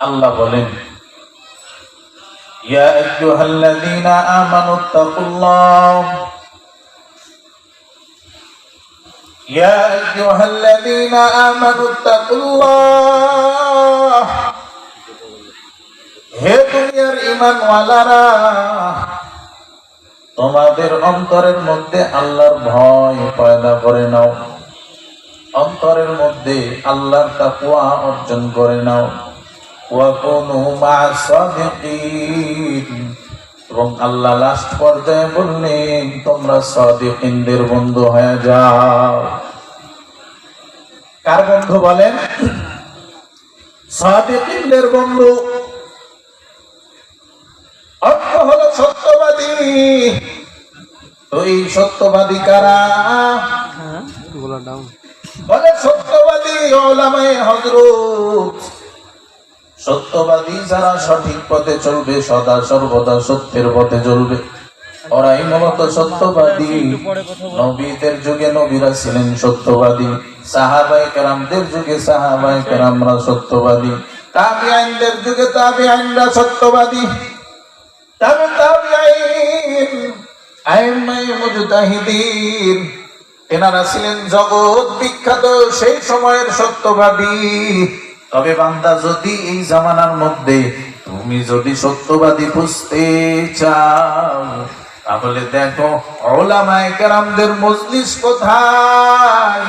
আল্লাহ বলেন, ইয়া আইয়ুহাল্লাযীনা আমানুত্তাকুল্লাহ ইয়া আইয়ুহাল্লাযীনা আমানুত্তাকুল্লাহ, হে দুনিয়ার ঈমানওয়ালারা, তোমাদের অন্তরের মধ্যে আল্লাহর ভয় পয়দা করে নাও, অন্তরের মধ্যে আল্লাহর তাকওয়া অর্জন করে নাও। ওয়া কুনু মা'আস সাদিকিন, এবং আল্লাহ লাস্ট পর্যায়ে বললেন তোমরা সাদিকিনদের বন্ধু হয়ে যাও। কার বন্ধু বলেন? সাদিকিনদের বন্ধু। অর্থ হলো সত্যবাদী। তো এই সত্যবাদী কারা? বলে সত্যবাদী উলামায়ে হযরত। সত্যবাদী যারা সঠিক পথে চলবে, সদা সর্বদা সত্যের পথে চলবে, ওরাই মূলত সত্যবাদী। নবীদের যুগে নবীরা ছিলেন সত্যবাদী, সাহাবায়ে কেরামদের যুগে সাহাবায়ে কেরামরা সত্যবাদী, তাবিঈনদের যুগে তাবিঈনরা সত্যবাদী, তাবিঈন আইম্মায়ে মুজতাহিদিন, এনারা ছিলেন জগৎ বিখ্যাত সেই সময়ের সত্যবাদী। তবে বান্দা, যদি এই জামানার মধ্যে তুমি যদি সত্যবাদী বুঝতে চাও, তাহলে দেখো উলামায়ে কেরামদের মজলিস কোথায়,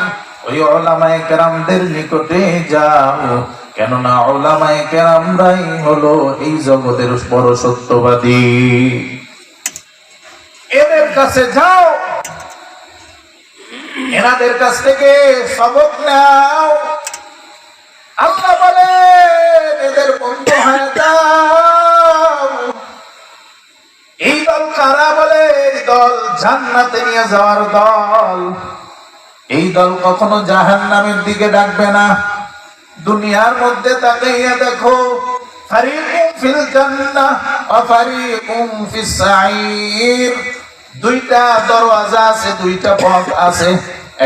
ওই উলামায়ে কেরামদের নিকটে যাও। কেননা উলামায়ে কেরামরাই হলো এই জগতের বড় সত্যবাদী। এদের কাছে যাও, এনাদের কাছ থেকে সবক নাও। আল্লাহ বলেন এদের বন্ধু হয়ে যাও। এই দল কারা? বলে এই দল জান্নাতে নিয়ে যাওয়ার দল। এই দল কখনো জাহান্নামের দিকে ডাকবে না। দুনিয়ার মধ্যে তাকাইয়া দেখো, ফারিকুম ফিল জান্নাহ ওয়া ফারিকুম ফিস সাঈর, দুইটা দরওয়াজা আছে, দুইটা পথ আছে।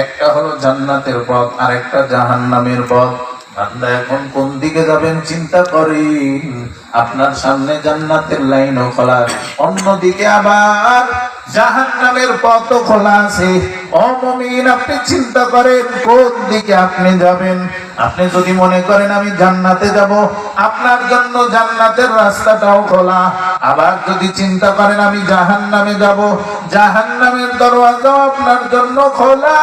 একটা হলো জান্নাতের পথ আর একটা জাহান্নামের পথ। বান্দা এখন কোন দিকে যাবেন চিন্তা করেন। আপনার সামনে জান্নাতের লাইনও খোলা, অন্যদিকে আবার জাহান্নামের পথও খোলা আছে। ও মুমিন, আপনি চিন্তা করেন কোন দিকে আপনি যাবেন। আপনি যদি মনে করেন আমি জান্নাতে যাব, আপনার জন্য জান্নাতের রাস্তাটাও খোলা। আবার যদি চিন্তা করেন আমি জাহান্নামে যাব, জাহান্নামের দরওয়াজাও আপনার জন্য খোলা।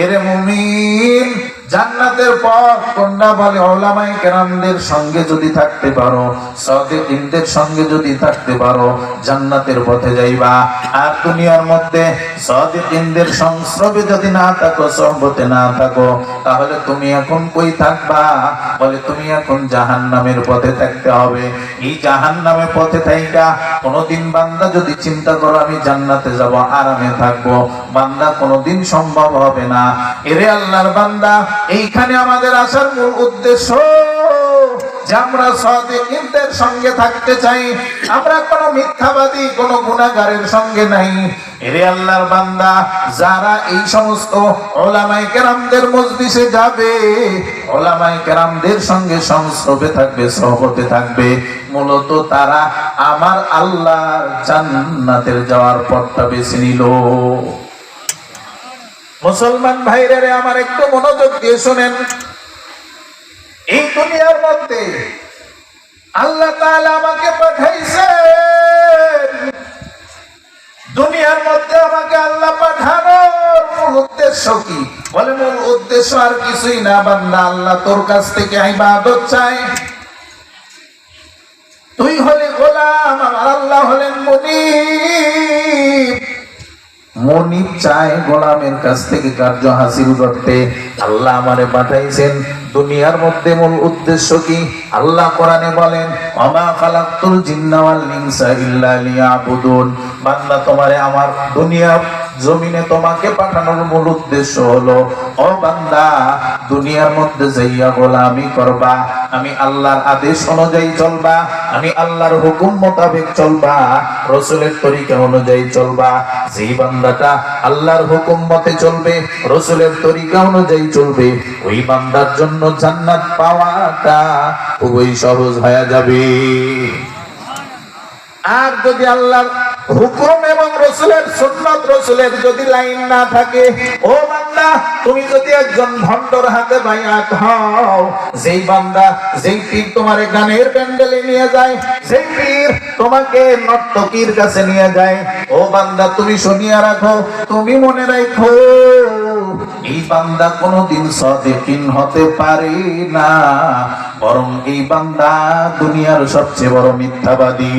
এরে মুমিন, জান্নাতের পথ কোনটা? বলে উলামায়ে কেরামদের সঙ্গে যদি থাকতে পারো, সাদিকিনদের সঙ্গে যদি থাকতে পারো, জান্নাতের পথে যাইবা। আর দুনিয়ার মধ্যে সাদিকিনদের সংস্রবে যদি না থাকো, সহবতে না থাকো, তাহলে তুমি এখন কই থাকবা? বলে তুমি এখন জাহান্নামের পথে থাকতে হবে। এই জাহান্নামের পথে থাইকা কোনদিন বান্দা যদি চিন্তা করো আমি জান্নাতে যাব, আরামে থাকবো, বান্দা কোনদিন সম্ভব হবে না। এরে আল্লাহর বান্দা, এইখানে আমাদের আসার মূল উদ্দেশ্য যে আমরা সাদিকিনদের সঙ্গে থাকতে চাই। আমরা কোনো মিথ্যাবাদী, কোনো গুনাহগারের সঙ্গে নাই। এরে আল্লাহর বান্দা, যারা এই সমস্ত উলামায়ে কেরামদের মজলিসে যাবে, উলামায়ে কেরামদের সঙ্গে সংস্রবে থাকবে, সহবতে থাকবে, মূলত তারা আমার আল্লাহর জান্নাতের যাওয়ার পথটা বেছে নিল। মুসলমান ভাইরা রে আমার, একটু মনোযোগ দিয়ে শুনেন। এই দুনিয়ার মধ্যে আল্লাহ তাআলা আমাকে পাঠাইছেন। দুনিয়ার মধ্যে আমাকে আল্লাহ পাঠানোর মূল উদ্দেশ্য কি? বলে মূল উদ্দেশ্য আর কিছুই না, বান্দা আল্লাহ তোর কাছ থেকে ইবাদত চাই। তুই হলি গোলাম, আমার আল্লাহ হলেন মুনিব। মুনিব চায় গোলামের কাছ থেকে কার্য হাসিল করতে। আল্লাহ আমারে পাঠাইছেন। দুনিয়ার মধ্যে মূল উদ্দেশ্য কি? আল্লাহ কোরআনে বলেন, ওমা খালাকতুল জিন্না ওয়াল ইনসা ইল্লা লিয়াবুদুন। বান্দা, তোমারে আমার দুনিয়া জমিনে তোমাকে পাঠানোর মূল উদ্দেশ্য হলো, ও বান্দা, দুনিয়ার মধ্যে যাইয়া গোলামি করবা, আমি আল্লাহর আদেশ অনুযায়ী চলবা, আমি আল্লাহর হুকুম মোতাবেক চলবা, রাসূলের তরিকা অনুযায়ী চলবা। যেই বান্দাটা আল্লাহর হুকুম মতে চলবে, রাসূলের তরিকা অনুযায়ী চলবে, ওই বান্দার জন্য জান্নাত পাওয়াটা খুবই সহজ হয়ে যাবে। আর যদি আল্লাহর হুকুম এবং রাসূলের সুন্নাত, রাসূলের যদি লাইন না থাকে, ও বান্দা, তুমি যদি একজন ভণ্ডর হাতে বাইআত হও, যেই বান্দা, যেই পীর তোমার গানের প্যান্ডেলে নিয়ে যায়, যেই পীর তোমাকে নর্তকীর কাছে নিয়ে যায়, ও বান্দা, তুমি শুনিয়া রাখো, তুমি মনে রাখো, এই বান্দা কোনদিন সাদিকিন হতে পারে না, বরং এই বান্দা দুনিয়ার সবচেয়ে বড় মিথ্যাবাদী।